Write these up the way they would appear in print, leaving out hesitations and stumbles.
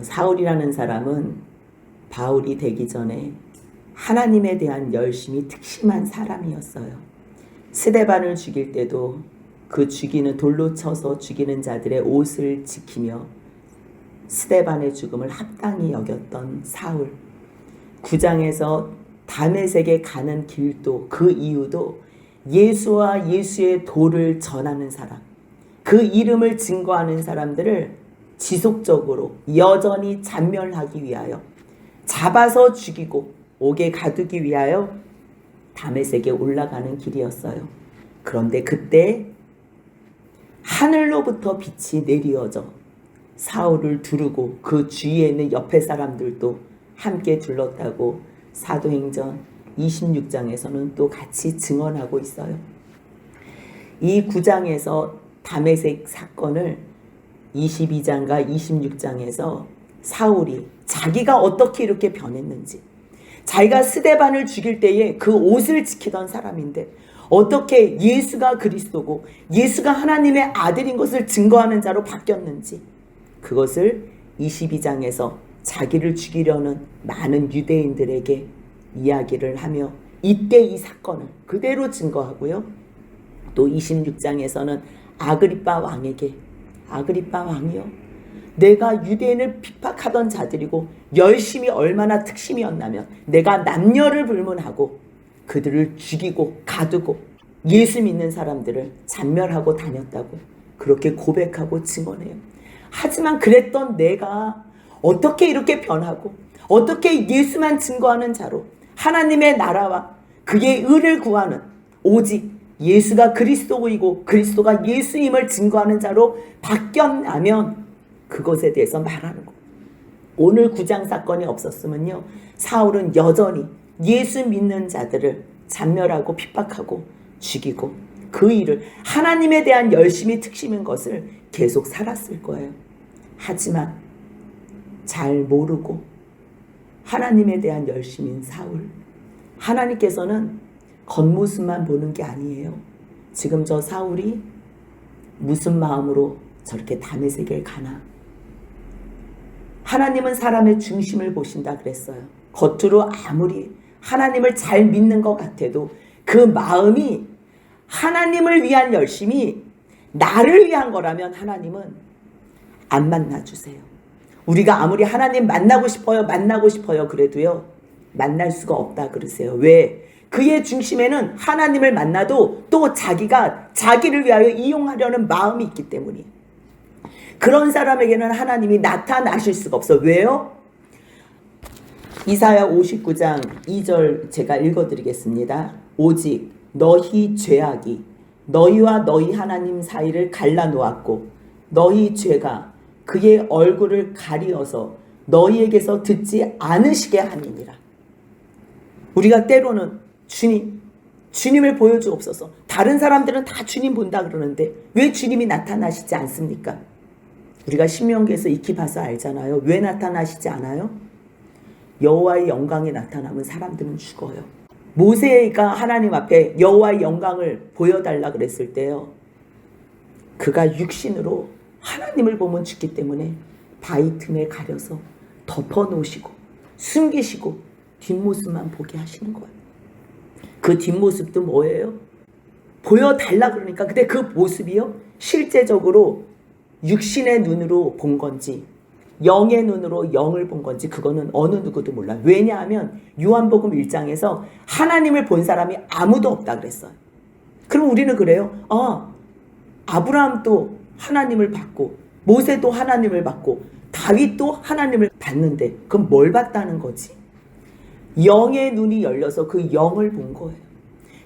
사울이라는 사람은 바울이 되기 전에 하나님에 대한 열심이 특심한 사람이었어요. 스데반을 죽일 때도 그 죽이는 돌로 쳐서 죽이는 자들의 옷을 지키며 스데반의 죽음을 합당히 여겼던 사울. 9장에서 다메섹에 가는 길도 그 이유도 예수와 예수의 도를 전하는 사람, 그 이름을 증거하는 사람들을 지속적으로 여전히 잔멸하기 위하여, 잡아서 죽이고 옥에 가두기 위하여 다메섹에 올라가는 길이었어요. 그런데 그때 하늘로부터 빛이 내리어져 사울을 두르고 그 주위에 있는 옆에 사람들도 함께 둘렀다고 사도행전 26장에서는 또 같이 증언하고 있어요. 이 9장에서 다메섹 사건을 22장과 26장에서 사울이 자기가 어떻게 이렇게 변했는지, 자기가 스데반을 죽일 때에 그 옷을 지키던 사람인데 어떻게 예수가 그리스도고 예수가 하나님의 아들인 것을 증거하는 자로 바뀌었는지, 그것을 22장에서 자기를 죽이려는 많은 유대인들에게 이야기를 하며 이때 이 사건을 그대로 증거하고요. 또 26장에서는 아그리빠 왕에게, 아그리빠 왕이요, 내가 유대인을 핍박하던 자들이고 열심히 얼마나 특심이었나면 내가 남녀를 불문하고 그들을 죽이고 가두고 예수 믿는 사람들을 잔멸하고 다녔다고 그렇게 고백하고 증언해요. 하지만 그랬던 내가 어떻게 이렇게 변하고 어떻게 예수만 증거하는 자로 하나님의 나라와 그의 의를 구하는, 오직 예수가 그리스도이고 그리스도가 예수임을 증거하는 자로 바뀌었냐면 그것에 대해서 말하는 거예요. 오늘 9장 사건이 없었으면요, 사울은 여전히 예수 믿는 자들을 잔멸하고 핍박하고 죽이고 그 일을, 하나님에 대한 열심이 특심인 것을 계속 살았을 거예요. 하지만 잘 모르고 하나님에 대한 열심인 사울, 하나님께서는 겉모습만 보는 게 아니에요. 지금 저 사울이 무슨 마음으로 저렇게 다메섹에 가나? 하나님은 사람의 중심을 보신다 그랬어요. 겉으로 아무리 하나님을 잘 믿는 것 같아도 그 마음이 하나님을 위한 열심이 나를 위한 거라면 하나님은 안 만나주세요. 우리가 아무리 하나님 만나고 싶어요 그래도요, 만날 수가 없다 그러세요. 왜? 그의 중심에는 하나님을 만나도 또 자기가 자기를 위하여 이용하려는 마음이 있기 때문이에요. 그런 사람에게는 하나님이 나타나실 수가 없어. 왜요? 이사야 59장 2절 제가 읽어드리겠습니다. 오직 너희 죄악이 너희와 너희 하나님 사이를 갈라놓았고 너희 죄가 그의 얼굴을 가리어서 너희에게서 듣지 않으시게 하니니라. 우리가 때로는 주님을 보여주옵소서. 다른 사람들은 다 주님 본다 그러는데 왜 주님이 나타나시지 않습니까? 우리가 신명기에서 익히 봐서 알잖아요. 왜 나타나시지 않아요? 여호와의 영광이 나타나면 사람들은 죽어요. 모세가 하나님 앞에 여호와의 영광을 보여달라 그랬을 때요, 그가 육신으로 하나님을 보면 죽기 때문에 바위 틈에 가려서 덮어놓으시고 숨기시고 뒷모습만 보게 하시는 거예요. 그 뒷모습도 뭐예요? 보여달라 그러니까. 근데 그 모습이요, 실제적으로 육신의 눈으로 본 건지 영의 눈으로 영을 본 건지 그거는 어느 누구도 몰라요. 왜냐하면 요한복음 1장에서 하나님을 본 사람이 아무도 없다 그랬어요. 그럼 우리는 그래요. 아브라함도 하나님을 봤고 모세도 하나님을 봤고 다윗도 하나님을 봤는데 그럼 뭘 봤다는 거지? 영의 눈이 열려서 그 영을 본 거예요.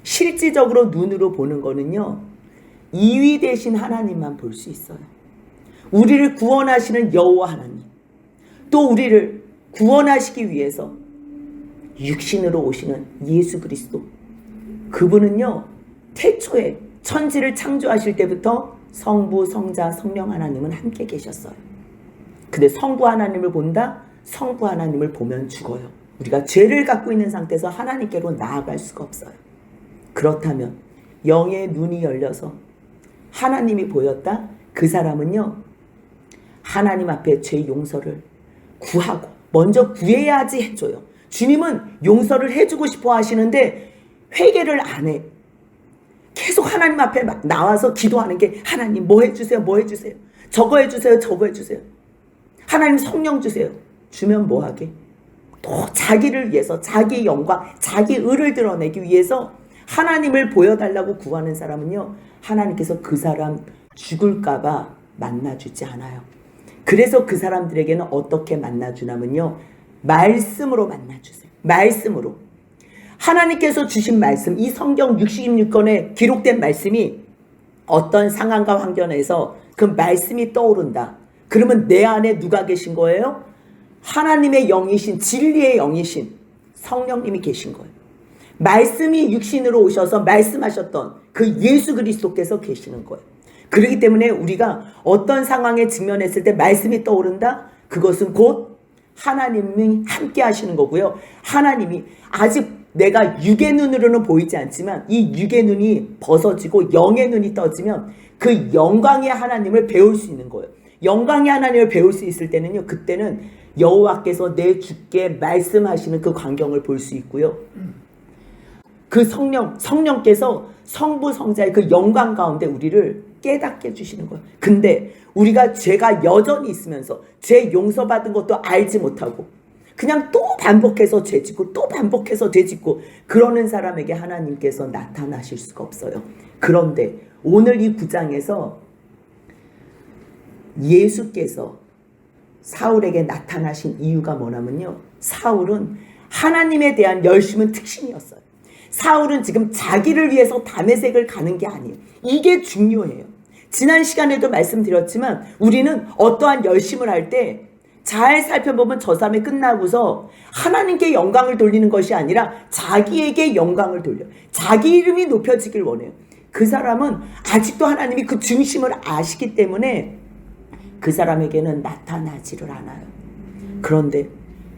실질적으로 눈으로 보는 거는요, 2위 되신 하나님만 볼 수 있어요. 우리를 구원하시는 여호와 하나님, 또 우리를 구원하시기 위해서 육신으로 오시는 예수 그리스도, 그분은요 태초에 천지를 창조하실 때부터 성부, 성자, 성령 하나님은 함께 계셨어요. 근데 성부 하나님을 본다? 성부 하나님을 보면 죽어요. 우리가 죄를 갖고 있는 상태에서 하나님께로 나아갈 수가 없어요. 그렇다면 영의 눈이 열려서 하나님이 보였다? 그 사람은요, 하나님 앞에 죄 용서를 구하고 먼저 구해야지 해줘요. 주님은 용서를 해주고 싶어 하시는데 회개를 안 해. 계속 하나님 앞에 막 나와서 기도하는 게 하나님 뭐 해주세요, 뭐 해주세요, 저거 해주세요, 저거 해주세요. 하나님 성령 주세요. 주면 뭐 하게? 또 자기를 위해서, 자기 영광, 자기 의를 드러내기 위해서 하나님을 보여달라고 구하는 사람은요, 하나님께서 그 사람 죽을까봐 만나주지 않아요. 그래서 그 사람들에게는 어떻게 만나주냐면요, 말씀으로 만나주세요. 말씀으로. 하나님께서 주신 말씀, 이 성경 66권에 기록된 말씀이 어떤 상황과 환경에서 그 말씀이 떠오른다. 그러면 내 안에 누가 계신 거예요? 하나님의 영이신, 진리의 영이신 성령님이 계신 거예요. 말씀이 육신으로 오셔서 말씀하셨던 그 예수 그리스도께서 계시는 거예요. 그렇기 때문에 우리가 어떤 상황에 직면했을 때 말씀이 떠오른다? 그것은 곧 하나님이 함께 하시는 거고요. 하나님이 아직 내가 육의 눈으로는 보이지 않지만 이 육의 눈이 벗어지고 영의 눈이 떠지면 그 영광의 하나님을 배울 수 있는 거예요. 영광의 하나님을 배울 수 있을 때는요, 그때는 여호와께서 내 주께 말씀하시는 그 광경을 볼 수 있고요. 그 성령께서 성부 성자의 그 영광 가운데 우리를 깨닫게 해주시는 거예요. 근데 우리가 죄가 여전히 있으면서 죄 용서받은 것도 알지 못하고 그냥 또 반복해서 죄 짓고 또 반복해서 죄 짓고 그러는 사람에게 하나님께서 나타나실 수가 없어요. 그런데 오늘 이 9장에서 예수께서 사울에게 나타나신 이유가 뭐냐면요, 사울은 하나님에 대한 열심은 특신이었어요. 사울은 지금 자기를 위해서 다메섹을 가는 게 아니에요. 이게 중요해요. 지난 시간에도 말씀드렸지만 우리는 어떠한 열심을 할 때 잘 살펴보면 저 사람이 끝나고서 하나님께 영광을 돌리는 것이 아니라 자기에게 영광을 돌려 자기 이름이 높여지길 원해요. 그 사람은 아직도 하나님이 그 중심을 아시기 때문에 그 사람에게는 나타나지를 않아요. 그런데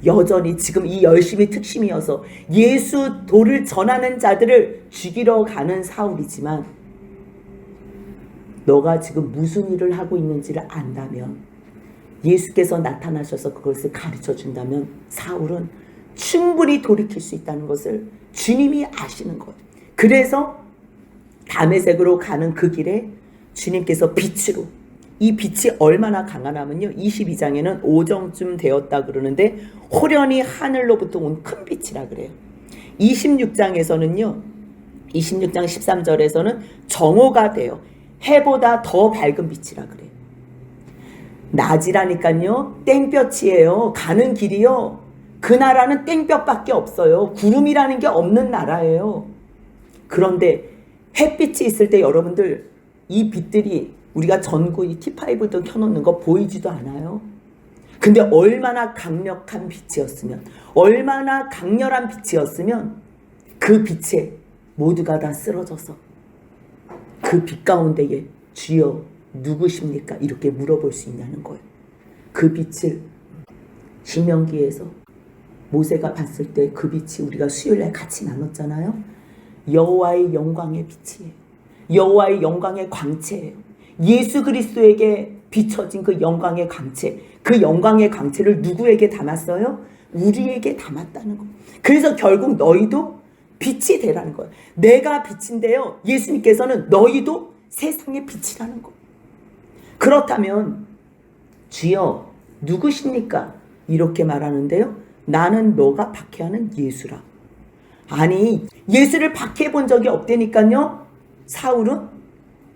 여전히 지금 이 열심이 특심이어서 예수 도를 전하는 자들을 죽이러 가는 사울이지만 너가 지금 무슨 일을 하고 있는지를 안다면, 예수께서 나타나셔서 그것을 가르쳐 준다면 사울은 충분히 돌이킬 수 있다는 것을 주님이 아시는 거예요. 그래서 다메섹으로 가는 그 길에 주님께서 빛으로, 이 빛이 얼마나 강하냐면요, 22장에는 오정쯤 되었다 그러는데 호련히 하늘로부터 온 큰 빛이라 그래요. 26장에서는요, 26장 13절에서는 정오가 돼요. 해보다 더 밝은 빛이라 그래요. 낮이라니까요, 땡볕이에요. 가는 길이요, 그 나라는 땡볕밖에 없어요. 구름이라는 게 없는 나라예요. 그런데 햇빛이 있을 때 여러분들, 이 빛들이 우리가 전구 이 T5도 켜놓는 거 보이지도 않아요. 근데 얼마나 강력한 빛이었으면, 얼마나 강렬한 빛이었으면 그 빛에 모두가 다 쓰러져서 그 빛 가운데에 주여 누구십니까? 이렇게 물어볼 수 있냐는 거예요. 그 빛을 신명기에서 모세가 봤을 때 그 빛이 우리가 수요일날 같이 나눴잖아요. 여호와의 영광의 빛이에요. 여호와의 영광의 광채예요. 예수 그리스도에게 비춰진 그 영광의 광채, 그 영광의 광채를 누구에게 담았어요? 우리에게 담았다는 거예요. 그래서 결국 너희도 빛이 되라는 거예요. 내가 빛인데요, 예수님께서는 너희도 세상의 빛이라는 거예요. 그렇다면 주여 누구십니까? 이렇게 말하는데요, 나는 너가 박해하는 예수라. 아니, 예수를 박해해 본 적이 없다니까요, 사울은.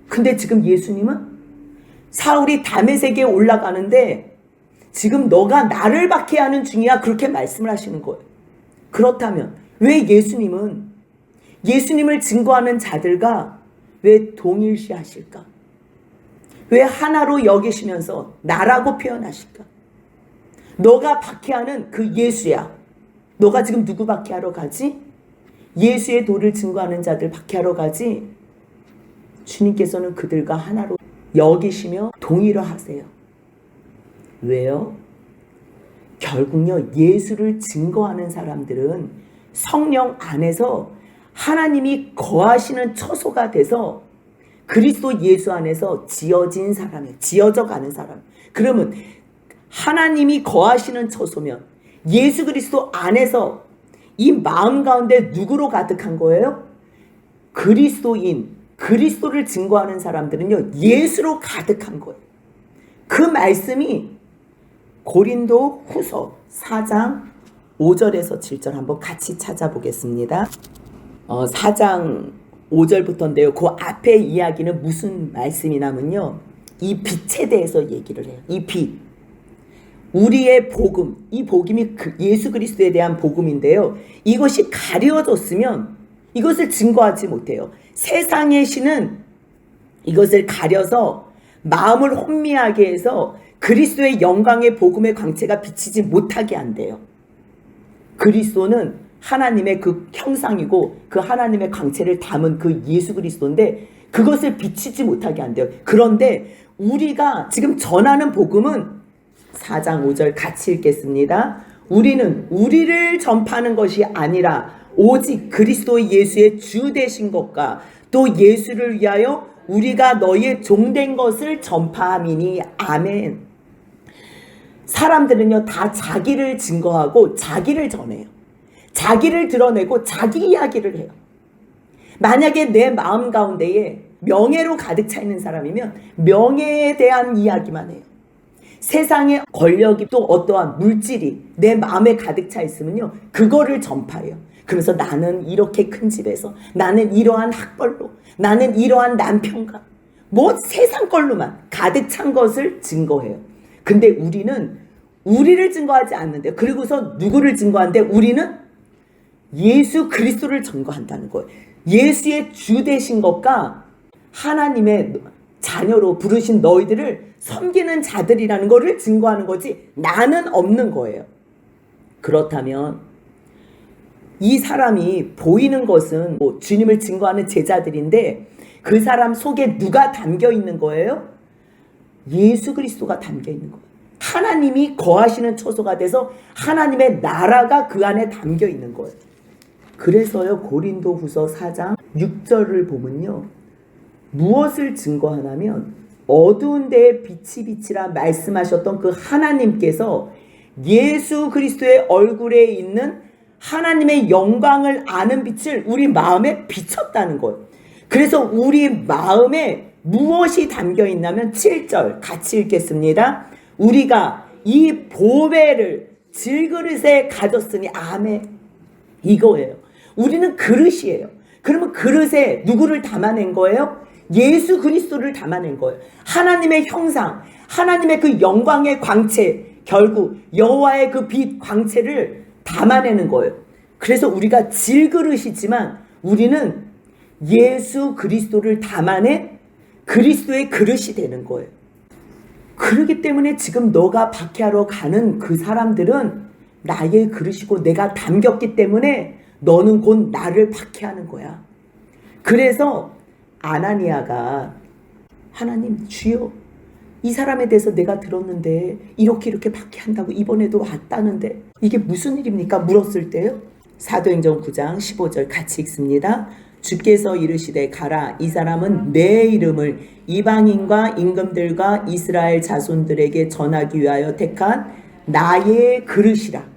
근데 지금 예수님은 사울이 다메섹에 올라가는데 지금 너가 나를 박해하는 중이야, 그렇게 말씀을 하시는 거예요. 그렇다면 왜 예수님은 예수님을 증거하는 자들과 왜 동일시 하실까? 왜 하나로 여기시면서 나라고 표현하실까? 너가 박해하는 그 예수야. 너가 지금 누구 박해하러 가지? 예수의 도를 증거하는 자들 박해하러 가지? 주님께서는 그들과 하나로 여기시며 동일화하세요. 왜요? 결국요, 예수를 증거하는 사람들은 성령 안에서 하나님이 거하시는 처소가 돼서 그리스도 예수 안에서 지어진 사람이에요. 지어져 가는 사람. 그러면 하나님이 거하시는 처소면 예수 그리스도 안에서 이 마음 가운데 누구로 가득한 거예요? 그리스도인, 그리스도를 증거하는 사람들은요, 예수로 가득한 거예요. 그 말씀이 고린도 후서 4장 5절에서 7절 한번 같이 찾아보겠습니다. 4장 5절부터인데요. 그 앞에 이야기는 무슨 말씀이냐면요, 이 빛에 대해서 얘기를 해요. 이 빛, 우리의 복음, 이 복음이 예수 그리스도에 대한 복음인데요, 이것이 가려졌으면 이것을 증거하지 못해요. 세상의 신은 이것을 가려서 마음을 혼미하게 해서 그리스도의 영광의 복음의 광채가 비치지 못하게 한대요. 그리스도는 하나님의 그 형상이고 그 하나님의 광채를 담은 그 예수 그리스도인데 그것을 비치지 못하게 한대요. 그런데 우리가 지금 전하는 복음은 4장 5절 같이 읽겠습니다. 우리는 우리를 전파하는 것이 아니라 오직 그리스도 예수의 주 되신 것과 또 예수를 위하여 우리가 너희의 종된 것을 전파함이니 아멘. 사람들은요, 다 자기를 증거하고 자기를 전해요. 자기를 드러내고 자기 이야기를 해요. 만약에 내 마음 가운데에 명예로 가득 차 있는 사람이면 명예에 대한 이야기만 해요. 세상의 권력이 또 어떠한 물질이 내 마음에 가득 차 있으면요, 그거를 전파해요. 그래서 나는 이렇게 큰 집에서, 나는 이러한 학벌로, 나는 이러한 남편과 뭐 세상 걸로만 가득 찬 것을 증거해요. 근데 우리는 우리를 증거하지 않는데, 그리고서 누구를 증거하는데, 우리는 예수 그리스도를 증거한다는 거예요. 예수의 주 되신 것과 하나님의 자녀로 부르신 너희들을 섬기는 자들이라는 것을 증거하는 거지, 나는 없는 거예요. 그렇다면 이 사람이 보이는 것은 뭐 주님을 증거하는 제자들인데 그 사람 속에 누가 담겨 있는 거예요? 예수 그리스도가 담겨 있는 거예요. 하나님이 거하시는 처소가 돼서 하나님의 나라가 그 안에 담겨 있는 거예요. 그래서요, 고린도 후서 4장 6절을 보면요, 무엇을 증거하냐면 어두운 데에 빛이 비치라 말씀하셨던 그 하나님께서 예수 그리스도의 얼굴에 있는 하나님의 영광을 아는 빛을 우리 마음에 비췄다는 거예요. 그래서 우리 마음에 무엇이 담겨 있냐면 7절 같이 읽겠습니다. 우리가 이 보배를 질그릇에 가졌으니 아멘. 이거예요. 우리는 그릇이에요. 그러면 그릇에 누구를 담아낸 거예요? 예수 그리스도를 담아낸 거예요. 하나님의 형상, 하나님의 그 영광의 광채, 결국 여호와의 그 빛 광채를 담아내는 거예요. 그래서 우리가 질그릇이지만 우리는 예수 그리스도를 담아낸 그리스도의 그릇이 되는 거예요. 그렇기 때문에 지금 너가 박해하러 가는 그 사람들은 나의 그릇이고 내가 담겼기 때문에 너는 곧 나를 박해하는 거야. 그래서 아나니아가 하나님 주여, 이 사람에 대해서 내가 들었는데 이렇게 박해한다고 이번에도 왔다는데 이게 무슨 일입니까? 물었을 때요, 사도행전 9장 15절 같이 읽습니다. 주께서 이르시되 가라, 이 사람은 내 이름을 이방인과 임금들과 이스라엘 자손들에게 전하기 위하여 택한 나의 그릇이라.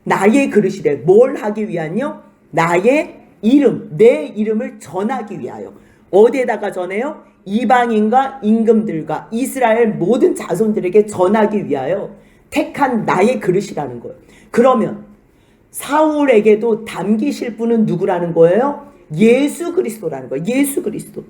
나의 그릇이래. 뭘 하기 위하여? 나의 이름, 내 이름을 전하기 위하여. 어디에다가 전해요? 이방인과 임금들과 이스라엘 모든 자손들에게 전하기 위하여 택한 나의 그릇이라는 거예요. 그러면 사울에게도 담기실 분은 누구라는 거예요? 예수 그리스도라는 거예요. 예수 그리스도.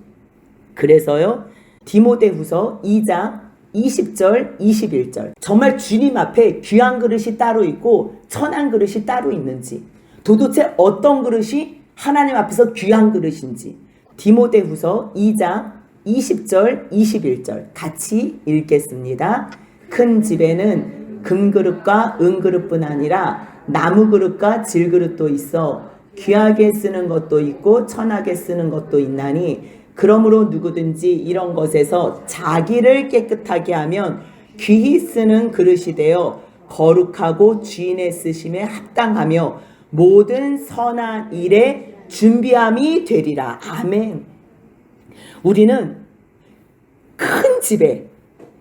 그래서요, 디모데후서 2장 20절 21절 정말 주님 앞에 귀한 그릇이 따로 있고 천한 그릇이 따로 있는지, 도대체 어떤 그릇이 하나님 앞에서 귀한 그릇인지 디모데후서 2장 20절 21절 같이 읽겠습니다. 큰 집에는 금그릇과 은그릇뿐 아니라 나무그릇과 질그릇도 있어 귀하게 쓰는 것도 있고 천하게 쓰는 것도 있나니, 그러므로 누구든지 이런 것에서 자기를 깨끗하게 하면 귀히 쓰는 그릇이 되어 거룩하고 주인의 쓰심에 합당하며 모든 선한 일에 준비함이 되리라. 아멘. 우리는 큰 집에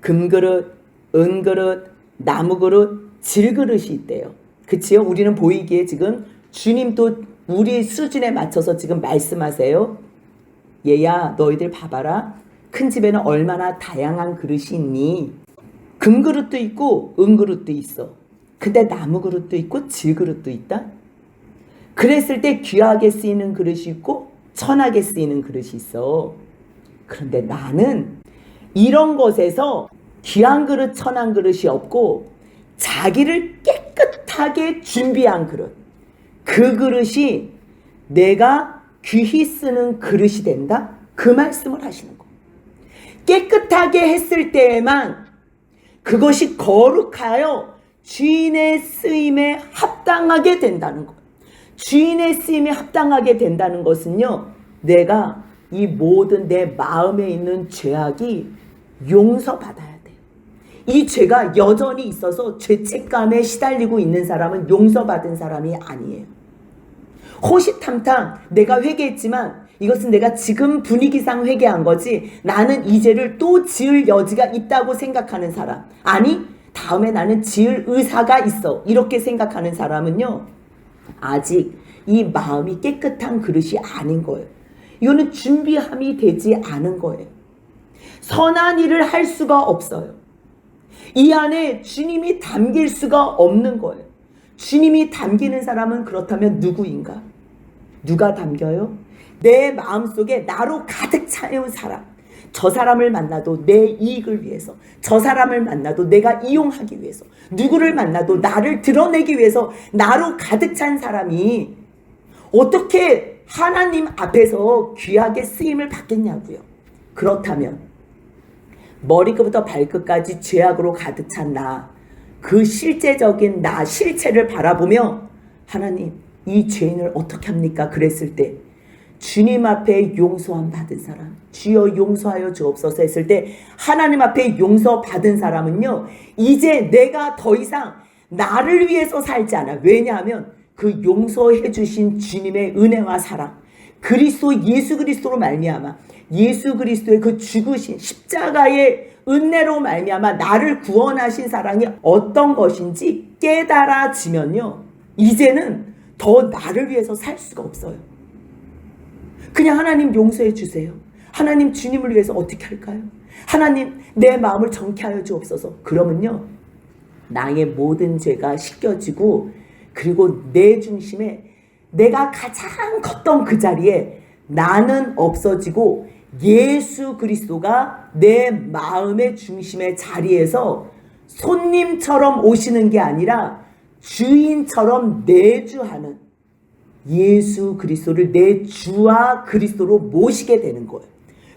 금그릇, 은그릇, 나무 그릇, 질그릇이 있대요. 그치요? 우리는 보이기에 지금 주님도 우리 수준에 맞춰서 지금 말씀하세요. 얘야, 너희들 봐봐라. 큰 집에는 얼마나 다양한 그릇이 있니? 금그릇도 있고 은그릇도 있어. 근데 나무 그릇도 있고 질그릇도 있다. 그랬을 때 귀하게 쓰이는 그릇이 있고 천하게 쓰이는 그릇이 있어. 그런데 나는 이런 것에서 귀한 그릇, 천한 그릇이 없고 자기를 깨끗하게 준비한 그릇, 그 그릇이 내가 귀히 쓰는 그릇이 된다? 그 말씀을 하시는 거예요. 깨끗하게 했을 때에만 그것이 거룩하여 주인의 쓰임에 합당하게 된다는 거예요. 주인의 쓰임에 합당하게 된다는 것은요, 내가 이 모든 내 마음에 있는 죄악이 용서받아야 돼요. 이 죄가 여전히 있어서 죄책감에 시달리고 있는 사람은 용서받은 사람이 아니에요. 호시탐탐 내가 회개했지만 이것은 내가 지금 분위기상 회개한 거지, 나는 이 죄를 또 지을 여지가 있다고 생각하는 사람, 아니 다음에 나는 지을 의사가 있어, 이렇게 생각하는 사람은요, 아직 이 마음이 깨끗한 그릇이 아닌 거예요. 이거는 준비함이 되지 않은 거예요. 선한 일을 할 수가 없어요. 이 안에 주님이 담길 수가 없는 거예요. 주님이 담기는 사람은 그렇다면 누구인가? 누가 담겨요? 내 마음속에 나로 가득 차는 사람. 저 사람을 만나도 내 이익을 위해서, 저 사람을 만나도 내가 이용하기 위해서, 누구를 만나도 나를 드러내기 위해서 나로 가득 찬 사람이 어떻게 하나님 앞에서 귀하게 쓰임을 받겠냐고요. 그렇다면 머리끝부터 발끝까지 죄악으로 가득 찬 나, 그 실제적인 나 실체를 바라보며 하나님, 이 죄인을 어떻게 합니까? 그랬을 때 주님 앞에 용서함 받은 사람, 주여 용서하여 주옵소서 했을 때 하나님 앞에 용서받은 사람은요, 이제 내가 더 이상 나를 위해서 살지 않아. 왜냐하면 그 용서해 주신 주님의 은혜와 사랑, 그리스도 예수 그리스도로 말미암아 예수 그리스도의 그 죽으신 십자가의 은혜로 말미암아 나를 구원하신 사랑이 어떤 것인지 깨달아지면요, 이제는 더 나를 위해서 살 수가 없어요. 그냥 하나님 용서해 주세요. 하나님 주님을 위해서 어떻게 할까요? 하나님 내 마음을 정케 하여 주옵소서. 그러면요, 나의 모든 죄가 씻겨지고, 그리고 내 중심에 내가 가장 컸던 그 자리에 나는 없어지고 예수 그리스도가 내 마음의 중심의 자리에서 손님처럼 오시는 게 아니라 주인처럼 내주하는 예수 그리스도를 내 주와 그리스도로 모시게 되는 거예요.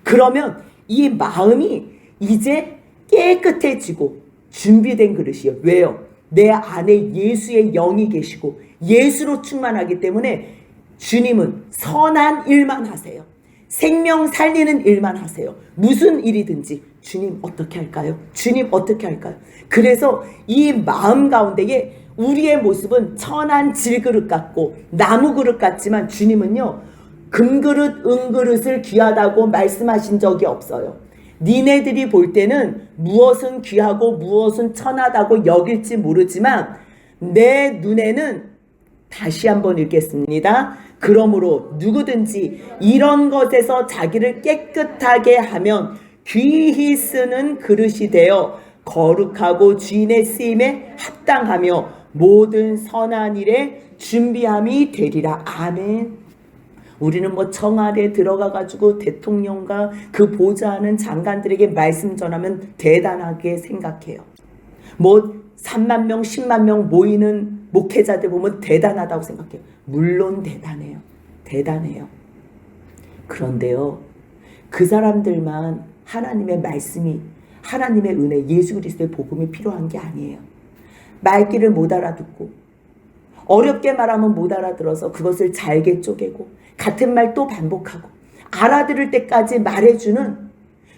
그러면 이 마음이 이제 깨끗해지고 준비된 그릇이에요. 왜요? 내 안에 예수의 영이 계시고 예수로 충만하기 때문에 주님은 선한 일만 하세요. 생명 살리는 일만 하세요. 무슨 일이든지 주님 어떻게 할까요? 주님 어떻게 할까요? 그래서 이 마음 가운데에 우리의 모습은 천한 질그릇 같고 나무 그릇 같지만 주님은요, 금그릇 은그릇을 귀하다고 말씀하신 적이 없어요. 니네들이 볼 때는 무엇은 귀하고 무엇은 천하다고 여길지 모르지만 내 눈에는, 다시 한번 읽겠습니다. 그러므로 누구든지 이런 것에서 자기를 깨끗하게 하면 귀히 쓰는 그릇이 되어 거룩하고 주인의 쓰임에 합당하며 모든 선한 일에 준비함이 되리라. 아멘. 우리는 뭐 청와대에 들어가 가지고 대통령과 그 보좌하는 장관들에게 말씀 전하면 대단하게 생각해요. 뭐 3만 명, 10만 명 모이는 목회자들 보면 대단하다고 생각해요. 물론 대단해요. 대단해요. 그런데요, 그 사람들만 하나님의 말씀이, 하나님의 은혜, 예수 그리스도의 복음이 필요한 게 아니에요. 말귀를 못 알아듣고 어렵게 말하면 못 알아들어서 그것을 잘게 쪼개고 같은 말 또 반복하고 알아들을 때까지 말해주는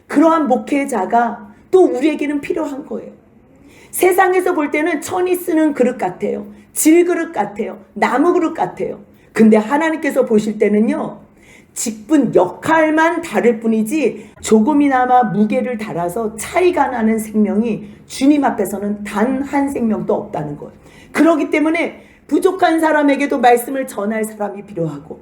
그러한 목회자가 또 우리에게는 필요한 거예요. 세상에서 볼 때는 천이 쓰는 그릇 같아요. 질그릇 같아요. 나무 그릇 같아요. 근데 하나님께서 보실 때는요, 직분 역할만 다를 뿐이지 조금이나마 무게를 달아서 차이가 나는 생명이 주님 앞에서는 단 한 생명도 없다는 거예요. 그렇기 때문에 부족한 사람에게도 말씀을 전할 사람이 필요하고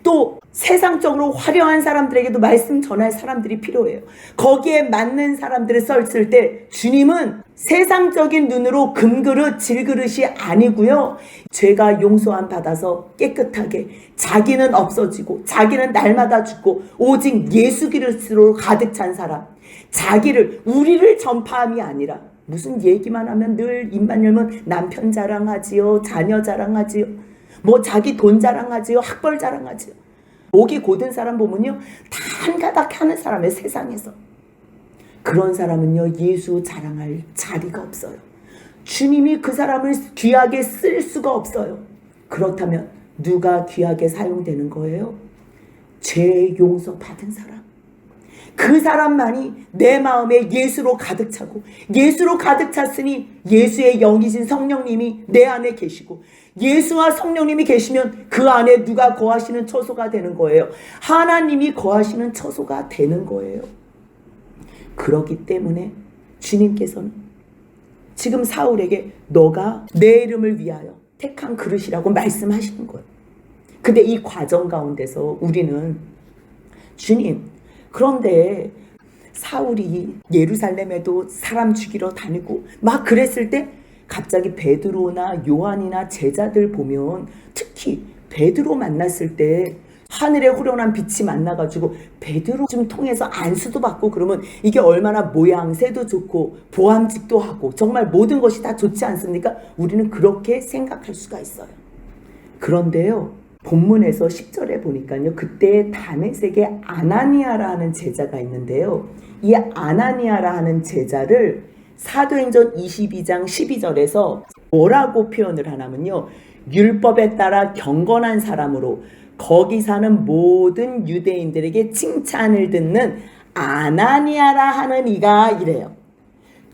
또 세상적으로 화려한 사람들에게도 말씀 전할 사람들이 필요해요. 거기에 맞는 사람들을 썼을 때 주님은 세상적인 눈으로 금그릇 질그릇이 아니고요. 죄가 용서함 받아서 깨끗하게 자기는 없어지고 자기는 날마다 죽고 오직 예수 그리스도로 가득 찬 사람, 자기를 우리를 전파함이 아니라 무슨 얘기만 하면 늘 입만 열면 남편 자랑하지요, 자녀 자랑하지요, 뭐 자기 돈 자랑하지요, 학벌 자랑하지요. 목이 고든 사람 보면요 다 한가닥 하는 사람의 세상에서 그런 사람은요 예수 자랑할 자리가 없어요. 주님이 그 사람을 귀하게 쓸 수가 없어요. 그렇다면 누가 귀하게 사용되는 거예요? 죄 용서 받은 사람. 그 사람만이 내 마음에 예수로 가득 차고 예수로 가득 찼으니 예수의 영이신 성령님이 내 안에 계시고 예수와 성령님이 계시면 그 안에 누가 거하시는 처소가 되는 거예요. 하나님이 거하시는 처소가 되는 거예요. 그렇기 때문에 주님께서는 지금 사울에게 너가 내 이름을 위하여 택한 그릇이라고 말씀하시는 거예요. 근데 이 과정 가운데서 우리는 주님, 그런데 사울이 예루살렘에도 사람 죽이러 다니고 막 그랬을 때 갑자기 베드로나 요한이나 제자들 보면 특히 베드로 만났을 때 하늘의 호련한 빛이 만나가지고 베드로 좀 통해서 안수도 받고 그러면 이게 얼마나 모양새도 좋고 보암직도 하고 정말 모든 것이 다 좋지 않습니까? 우리는 그렇게 생각할 수가 있어요. 그런데요, 본문에서 10절에 보니까요, 그때 다메섹에 아나니아라 하는 제자가 있는데요, 이 아나니아라 하는 제자를 사도행전 22장 12절에서 뭐라고 표현을 하냐면요, 율법에 따라 경건한 사람으로 거기 사는 모든 유대인들에게 칭찬을 듣는 아나니아라 하는 이가 이래요.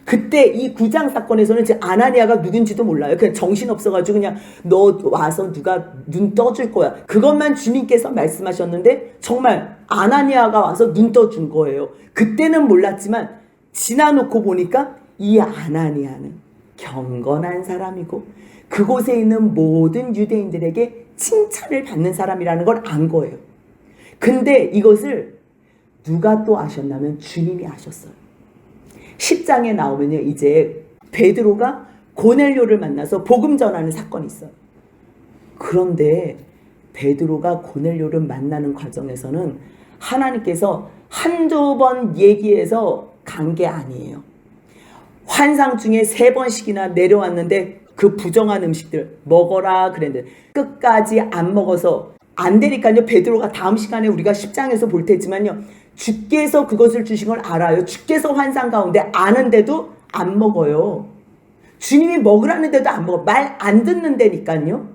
그때 이 구장 사건에서는 아나니아가 누군지도 몰라요. 그냥 정신없어가지고 그냥 너 와서 누가 눈 떠줄 거야. 그것만 주님께서 말씀하셨는데 정말 아나니아가 와서 눈 떠준 거예요. 그때는 몰랐지만 지나놓고 보니까 이 아나니아는 경건한 사람이고 그곳에 있는 모든 유대인들에게 칭찬을 받는 사람이라는 걸 안 거예요. 근데 이것을 누가 또 아셨냐면 주님이 아셨어요. 10장에 나오면요, 이제 베드로가 고넬료를 만나서 복음 전하는 사건이 있어요. 그런데 베드로가 고넬료를 만나는 과정에서는 하나님께서 한두 번 얘기해서 간 게 아니에요. 환상 중에 3번씩이나 내려왔는데 그 부정한 음식들 먹어라 그랬는데 끝까지 안 먹어서 안 되니까요, 베드로가 다음 시간에 우리가 10장에서 볼 테지만요, 주께서 그것을 주신 걸 알아요. 주께서 환상 가운데 아는데도 안 먹어요. 주님이 먹으라는데도 안 먹어. 말 안 듣는다니까요.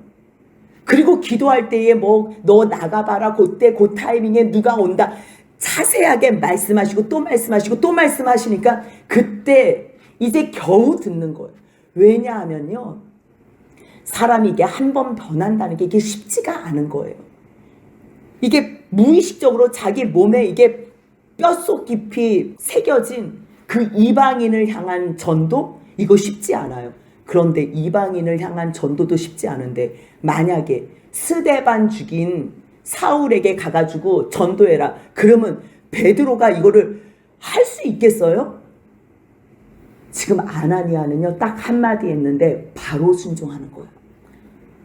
그리고 기도할 때에 뭐 너 나가봐라, 그때 그 타이밍에 누가 온다, 자세하게 말씀하시고 또 말씀하시고 또 말씀하시니까 그때 이제 겨우 듣는 거예요. 왜냐하면요, 사람이 이게 한 번 변한다는 게 이게 쉽지가 않은 거예요. 이게 무의식적으로 자기 몸에 이게 뼛속 깊이 새겨진 그 이방인을 향한 전도, 이거 쉽지 않아요. 그런데 이방인을 향한 전도도 쉽지 않은데 만약에 스데반 죽인 사울에게 가가지고 전도해라 그러면 베드로가 이거를 할 수 있겠어요? 지금 아나니아는요 딱 한마디 했는데 바로 순종하는 거예요.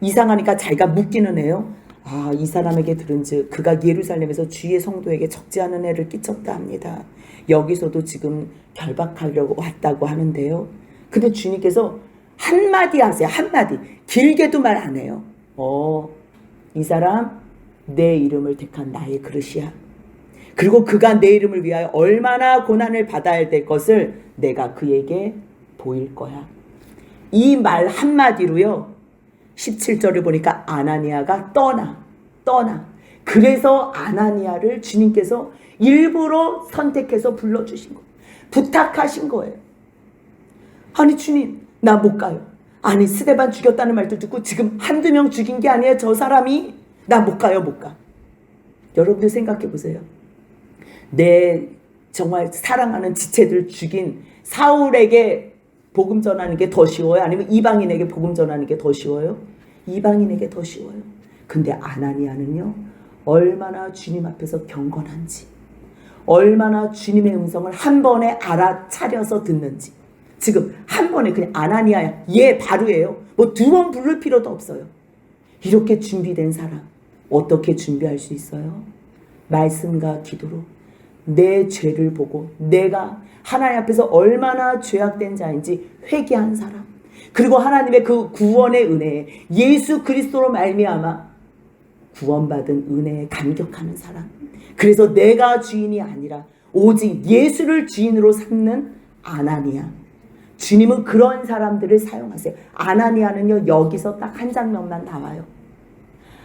이상하니까 자기가 묻기는 해요. 아, 이 사람에게 들은즉 그가 예루살렘에서 주의 성도에게 적지 않은 해를 끼쳤다 합니다. 여기서도 지금 결박하려고 왔다고 하는데요. 근데 주님께서 한마디 하세요. 한마디. 길게도 말 안 해요. 이 사람 내 이름을 택한 나의 그릇이야. 그리고 그가 내 이름을 위하여 얼마나 고난을 받아야 될 것을 내가 그에게 보일 거야. 이 말 한마디로요, 17절을 보니까 아나니아가 떠나. 그래서 아나니아를 주님께서 일부러 선택해서 불러주신 거예요. 부탁하신 거예요. 아니 주님, 나 못 가요. 아니 스데반 죽였다는 말도 듣고 지금 한두 명 죽인 게 아니에요. 저 사람이. 나 못 가요, 못 가. 여러분들 생각해 보세요. 내 정말 사랑하는 지체들 죽인 사울에게 복음 전하는 게 더 쉬워요? 아니면 이방인에게 복음 전하는 게 더 쉬워요? 이방인에게 더 쉬워요. 근데 아나니아는요, 얼마나 주님 앞에서 경건한지, 얼마나 주님의 음성을 한 번에 알아차려서 듣는지. 지금 한 번에 그냥 아나니아야, 얘 바로예요. 뭐 두 번 부를 필요도 없어요. 이렇게 준비된 사람 어떻게 준비할 수 있어요? 말씀과 기도로 내 죄를 보고 내가 하나님 앞에서 얼마나 죄악된 자인지 회개한 사람, 그리고 하나님의 그 구원의 은혜에 예수 그리스도로 말미암아 구원받은 은혜에 감격하는 사람, 그래서 내가 주인이 아니라 오직 예수를 주인으로 삼는 아나니아. 주님은 그런 사람들을 사용하세요. 아나니아는요, 여기서 딱 한 장면만 나와요.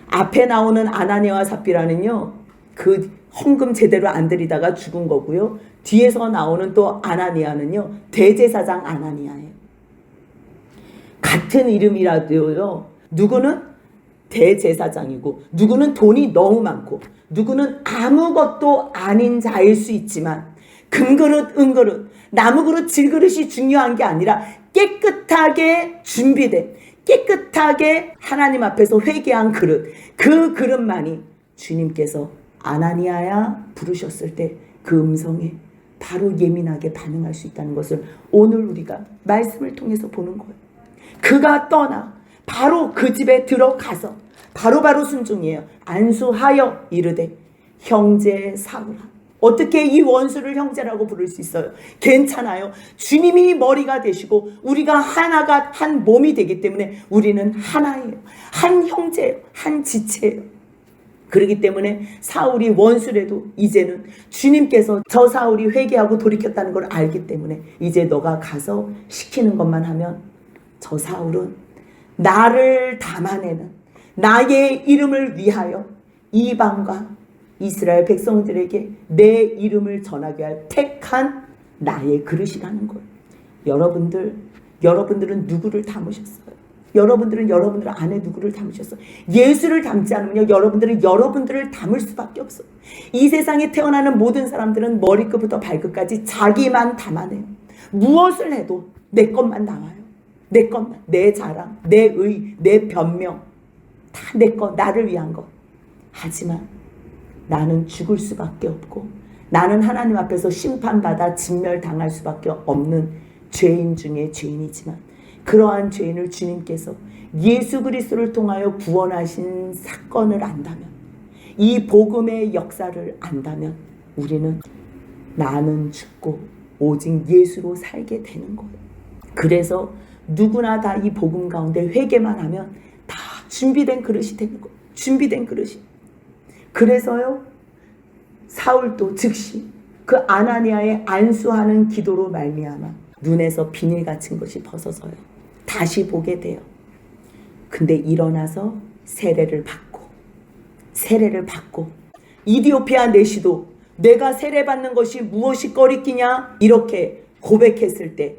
앞에 나오는 아나니아와 삽비라는요, 그 헌금 제대로 안 드리다가 죽은 거고요. 뒤에서 나오는 또 아나니아는요, 대제사장 아나니아예요. 같은 이름이라도요, 누구는 대제사장이고 누구는 돈이 너무 많고 누구는 아무것도 아닌 자일 수 있지만, 금그릇 은그릇 나무그릇 질그릇이 중요한 게 아니라 깨끗하게 준비된, 깨끗하게 하나님 앞에서 회개한 그릇, 그 그릇만이 주님께서 아나니아야 부르셨을 때 그 음성에 바로 예민하게 반응할 수 있다는 것을 오늘 우리가 말씀을 통해서 보는 거예요. 그가 떠나 바로 그 집에 들어가서 바로 순종이에요. 안수하여 이르되 형제 사울아. 어떻게 이 원수를 형제라고 부를 수 있어요? 괜찮아요. 주님이 머리가 되시고 우리가 하나가 한 몸이 되기 때문에 우리는 하나예요. 한 형제예요. 한 지체예요. 그렇기 때문에 사울이 원수래도 이제는 주님께서 저 사울이 회개하고 돌이켰다는 걸 알기 때문에 이제 너가 가서 시키는 것만 하면 저 사울은 나를 담아내는, 나의 이름을 위하여 이방과 이스라엘 백성들에게 내 이름을 전하게 할 택한 나의 그릇이라는 거예요. 여러분들은 누구를 담으셨어요? 여러분들은 여러분들 안에 누구를 담으셨어요? 예수를 담지 않으면 여러분들은 여러분들을 담을 수밖에 없어요. 이 세상에 태어나는 모든 사람들은 머리끝부터 발끝까지 자기만 담아내요. 무엇을 해도 내 것만 나와요. 내 것만, 내 자랑, 내 의, 내 변명, 다 내 것, 나를 위한 것. 하지만 나는 죽을 수밖에 없고 나는 하나님 앞에서 심판받아 진멸당할 수밖에 없는 죄인 중에 죄인이지만, 그러한 죄인을 주님께서 예수 그리스도를 통하여 구원하신 사건을 안다면, 이 복음의 역사를 안다면 우리는 나는 죽고 오직 예수로 살게 되는 거예요. 그래서 누구나 다 이 복음 가운데 회개만 하면 다 준비된 그릇이 되는 거예요. 준비된 그릇이. 그래서요, 사울도 즉시 그 아나니아의 안수하는 기도로 말미암아 눈에서 비닐 같은 것이 벗어져요. 다시 보게 돼요. 근데 일어나서 세례를 받고 이디오피아 내시도 내가 세례받는 것이 무엇이 거리끼냐 이렇게 고백했을 때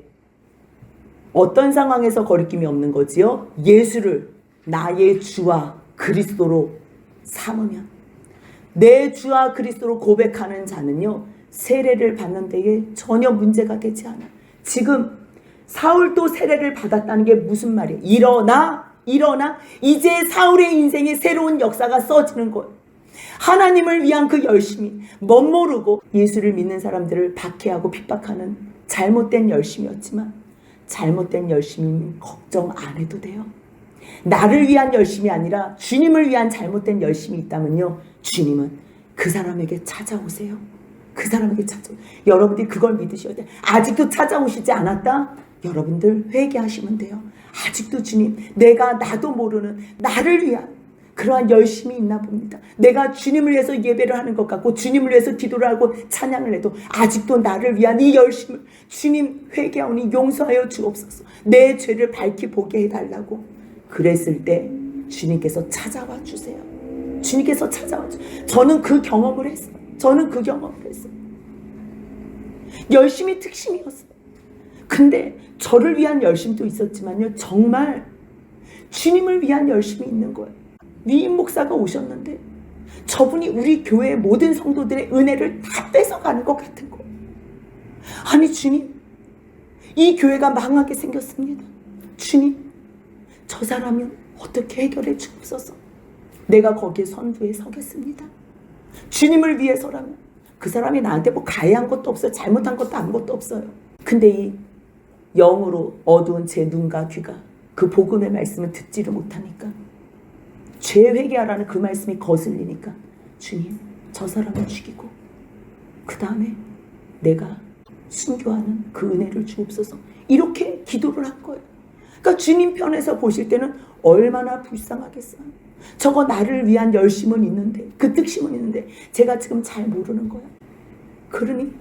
어떤 상황에서 거리낌이 없는 거지요? 예수를 나의 주와 그리스도로 삼으면, 내 주와 그리스도로 고백하는 자는요, 세례를 받는 데에 전혀 문제가 되지 않아. 지금 사울도 세례를 받았다는 게 무슨 말이에요? 일어나 이제 사울의 인생에 새로운 역사가 써지는 거예요. 하나님을 위한 그 열심이 멋모르고 예수를 믿는 사람들을 박해하고 핍박하는 잘못된 열심이었지만, 잘못된 열심이면 걱정 안 해도 돼요. 나를 위한 열심이 아니라 주님을 위한 잘못된 열심이 있다면요, 주님은 그 사람에게 찾아오세요. 그 사람에게 찾아오세요. 여러분들이 그걸 믿으셔야 돼요. 아직도 찾아오시지 않았다? 여러분들 회개하시면 돼요. 아직도 주님, 나도 모르는 나를 위한 그러한 열심이 있나 봅니다. 내가 주님을 위해서 예배를 하는 것 같고 주님을 위해서 기도를 하고 찬양을 해도 아직도 나를 위한 이 열심을 주님 회개하오니 용서하여 주옵소서. 내 죄를 밝히 보게 해달라고. 그랬을 때 주님께서 찾아와 주세요. 주님께서 찾아와 주세요. 저는 그 경험을 했어요. 열심이 특심이었어요. 근데 저를 위한 열심도 있었지만요, 정말 주님을 위한 열심이 있는 거예요. 위임 목사가 오셨는데 저분이 우리 교회 모든 성도들의 은혜를 다 뺏어가는 것 같은 거예요. 아니 주님, 이 교회가 망하게 생겼습니다. 주님, 저 사람은 어떻게 해결해 주옵소서. 내가 거기에 선두에 서겠습니다. 주님을 위해서라면. 그 사람이 나한테 뭐 가해한 것도 없어요. 잘못한 것도 아무것도 없어요. 근데 이 영으로 어두운 제 눈과 귀가 그 복음의 말씀을 듣지를 못하니까, 죄 회개하라는 그 말씀이 거슬리니까, 주님, 저 사람을 죽이고 그 다음에 내가 순교하는 그 은혜를 주옵소서. 이렇게 기도를 한 거예요. 그러니까 주님 편에서 보실 때는 얼마나 불쌍하겠어요. 저거 나를 위한 열심은 있는데, 그 뜻심은 있는데 제가 지금 잘 모르는 거예요. 그러니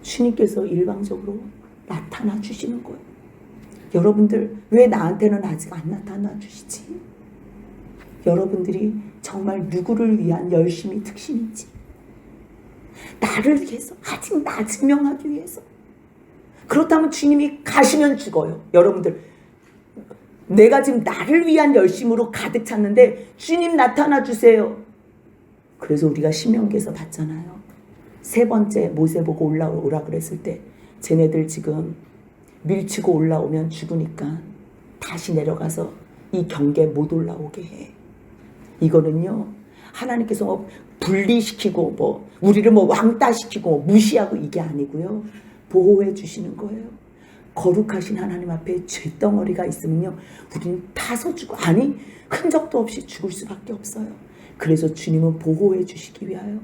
주님께서 일방적으로 나타나 주시는 거예요. 여러분들, 왜 나한테는 아직 안 나타나 주시지? 여러분들이 정말 누구를 위한 열심이 특심인지, 나를 위해서, 아직 나 증명하기 위해서. 그렇다면 주님이 가시면 죽어요. 여러분들, 내가 지금 나를 위한 열심으로 가득 찼는데 주님 나타나 주세요. 그래서 우리가 신명기에서 봤잖아요. 3번째 모세 보고 올라오라 그랬을 때 쟤네들 지금 밀치고 올라오면 죽으니까 다시 내려가서 이 경계 못 올라오게 해. 이거는요, 하나님께서 분리시키고 뭐 우리를 뭐 왕따시키고 무시하고 이게 아니고요, 보호해 주시는 거예요. 거룩하신 하나님 앞에 쇳덩어리가 있으면요, 우리는 타서 죽어, 아니 흔적도 없이 죽을 수밖에 없어요. 그래서 주님은 보호해 주시기 위하여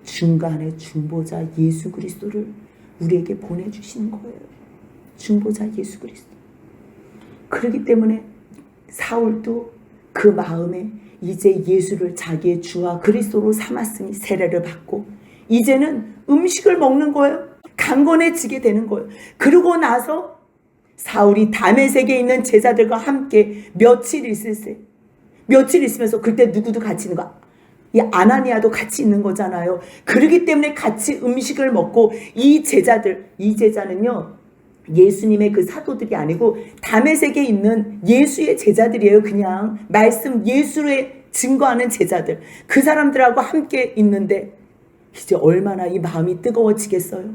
중간에 중보자 예수 그리스도를 우리에게 보내주시는 거예요. 중보자 예수 그리스도. 그렇기 때문에 사울도 그 마음에 이제 예수를 자기의 주와 그리스도로 삼았으니 세례를 받고 이제는 음식을 먹는 거예요. 강건해지게 되는 거예요. 그러고 나서 사울이 다메섹에 있는 제자들과 함께 며칠 있으면서 그때 누구도 같이 있는 거, 이 아나니아도 같이 있는 거잖아요. 그러기 때문에 같이 음식을 먹고 이 제자는요, 예수님의 그 사도들이 아니고 다메섹에 있는 예수의 제자들이에요. 그냥 말씀 예수를 증거하는 제자들, 그 사람들하고 함께 있는데 이제 얼마나 이 마음이 뜨거워지겠어요.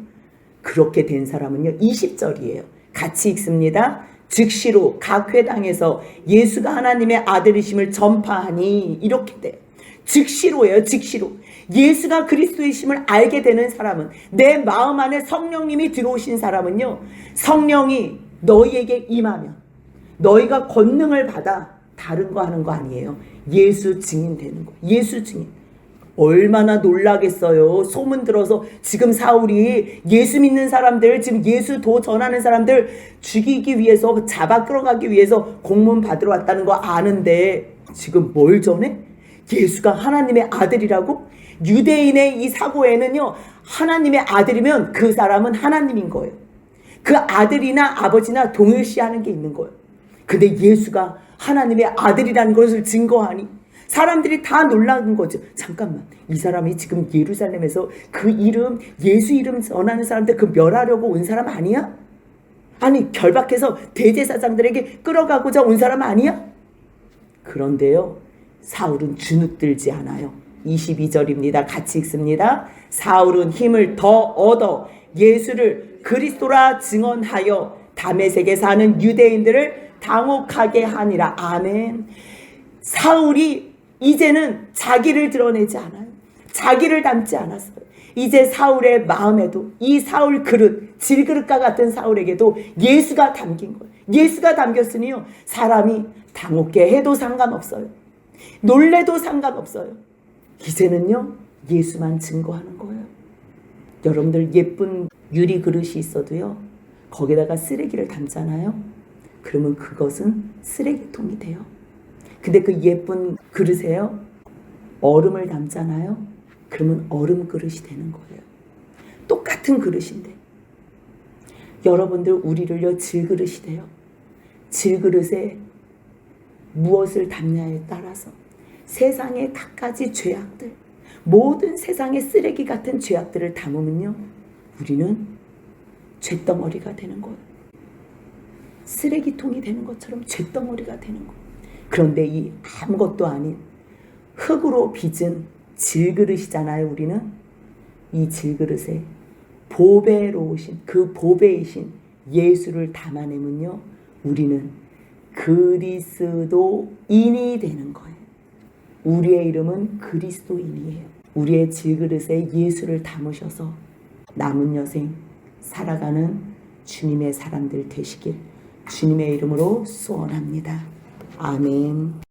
그렇게 된 사람은요, 20절이에요. 같이 읽습니다. 즉시로 각 회당에서 예수가 하나님의 아들이심을 전파하니, 이렇게 돼요. 즉시로예요. 즉시로 예수가 그리스도이심을 알게 되는 사람은, 내 마음 안에 성령님이 들어오신 사람은요, 성령이 너희에게 임하면 너희가 권능을 받아 다른 거 하는 거 아니에요. 예수 증인 되는 거. 예수 증인. 얼마나 놀라겠어요. 소문 들어서 지금 사울이 예수 믿는 사람들, 지금 예수 도 전하는 사람들 죽이기 위해서, 잡아 끌어가기 위해서 공문 받으러 왔다는 거 아는데 지금 뭘 전해? 예수가 하나님의 아들이라고? 유대인의 이 사고에는요, 하나님의 아들이면 그 사람은 하나님인 거예요. 그 아들이나 아버지나 동일시하는 게 있는 거예요. 근데 예수가 하나님의 아들이라는 것을 증거하니 사람들이 다 놀란 거죠. 잠깐만, 이 사람이 지금 예루살렘에서 그 이름, 예수 이름 전하는 사람들 그 멸하려고 온 사람 아니야? 아니, 결박해서 대제사장들에게 끌어가고자 온 사람 아니야? 그런데요, 사울은 주눅들지 않아요. 22절입니다. 같이 읽습니다. 사울은 힘을 더 얻어 예수를 그리스도라 증언하여 다메섹에 사는 유대인들을 당혹하게 하니라. 아멘. 사울이 이제는 자기를 드러내지 않아요. 자기를 닮지 않았어요. 이제 사울의 마음에도, 이 사울 그릇, 질그릇과 같은 사울에게도 예수가 담긴 거예요. 예수가 담겼으니요, 사람이 당혹게 해도 상관없어요. 놀래도 상관없어요. 이제는요, 예수만 증거하는 거예요. 여러분들, 예쁜 유리 그릇이 있어도요, 거기다가 쓰레기를 담잖아요. 그러면 그것은 쓰레기통이 돼요. 근데 그 예쁜 그릇에요, 얼음을 담잖아요. 그러면 얼음 그릇이 되는 거예요. 똑같은 그릇인데 여러분들, 우리를요, 질그릇이 돼요. 질그릇에 무엇을 담냐에 따라서 세상의 갖가지 죄악들, 모든 세상의 쓰레기 같은 죄악들을 담으면요, 우리는 쇳덩어리가 되는 거예요. 쓰레기통이 되는 것처럼 쇳덩어리가 되는 거예요. 그런데 이 아무것도 아닌 흙으로 빚은 질그릇이잖아요. 우리는 이 질그릇에 보배로우신 그 보배이신 예수를 담아내면요, 우리는 그리스도인이 되는 거예요. 우리의 이름은 그리스도인이에요. 우리의 질그릇에 예수를 담으셔서 남은 여생 살아가는 주님의 사람들 되시길 주님의 이름으로 소원합니다. 아멘.